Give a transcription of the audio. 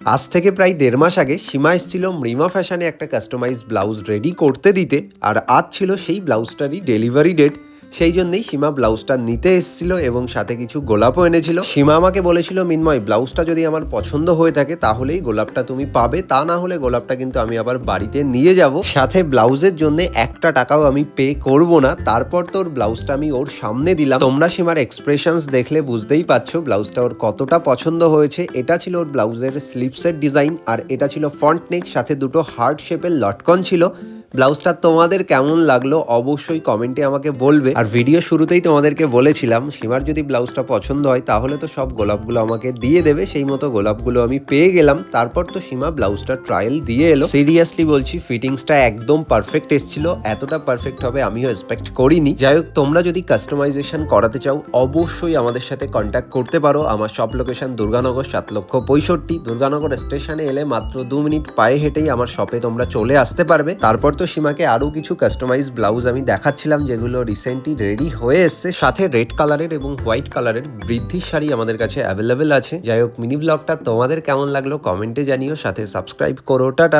আজ থেকে প্রায় ১.৫ মাস আগে সীমা এসেছিল মৃমা ফ্যাশনে একটা কাস্টমাইজ ব্লাউজ রেডি করতে দিতে, আর আজ ছিল সেই ব্লাউজটারই ডেলিভারি ডেট। সেই জন্যই সীমা ব্লাউজটা নিতে এসেছিল এবং সাথে কিছু গোলাপও এনেছিল। সীমা আমাকে বলেছিল, মিন্ময়, ব্লাউজটা যদি আমার পছন্দ হয়ে থাকে তাহলেই গোলাপটা তুমি পাবে, তা না হলে গোলাপটা কিন্তু আমি আবার বাড়িতে নিয়ে যাব, সাথে ব্লাউজের জন্য একটা টাকাও আমি পে করব না। তারপর তোর ব্লাউজটা আমি ওর সামনে দিলাম। তোমরা সীমার এক্সপ্রেশনস দেখলে বুঝতেই পারছো ব্লাউজটা ওর কতটা পছন্দ হয়েছে। এটা ছিল ওর ব্লাউজের স্লিভসের ডিজাইন, আর এটা ছিল ফ্রন্ট নেক, সাথে দুটো হার্ট শেপের লটকন ছিল। ব্লাউজটা তোমাদের কেমন লাগলো অবশ্যই কমেন্টে আমাকে বলবে। আর ভিডিও শুরুতেই তোমাদেরকে বলেছিলাম সীমার যদি ব্লাউজটা পছন্দ হয় তাহলে তো সব গোলাপগুলো আমাকে দিয়ে দেবে, সেই মতো গোলাপগুলো আমি পেয়ে গেলাম। তারপর তো সীমা ব্লাউজটা ট্রায়াল দিয়ে এলো। সিরিয়াসলি বলছি, ফিটিংসটা একদম পারফেক্ট এসেছিল, এতটা পারফেক্ট হবে আমিও এক্সপেক্ট করিনি। যাই হোক, তোমরা যদি কাস্টমাইজেশন করাতে চাও অবশ্যই আমাদের সাথে কন্ট্যাক্ট করতে পারো। আমার শপ লোকেশন দুর্গানগর 7,65,। দুর্গানগর স্টেশনে এলে মাত্র 2 মিনিট পায়ে হেঁটেই আমার শপে তোমরা চলে আসতে পারবে। তারপর তো সীমাকে আরো কিছু কাস্টমাইজ ব্লাউজ আমি দেখাচ্ছিলাম যেগুলো রিসেন্টলি রেডি হয়ে এসছে। সাথে রেড কালারের এবং হোয়াইট কালারের বৃদ্ধির শাড়ি আমাদের কাছে অ্যাভেলেবেল আছে। যাই হোক, মিনি ব্লগটা তোমাদের কেমন লাগলো কমেন্টে জানিও, সাথে সাবস্ক্রাইব করো। টাটা।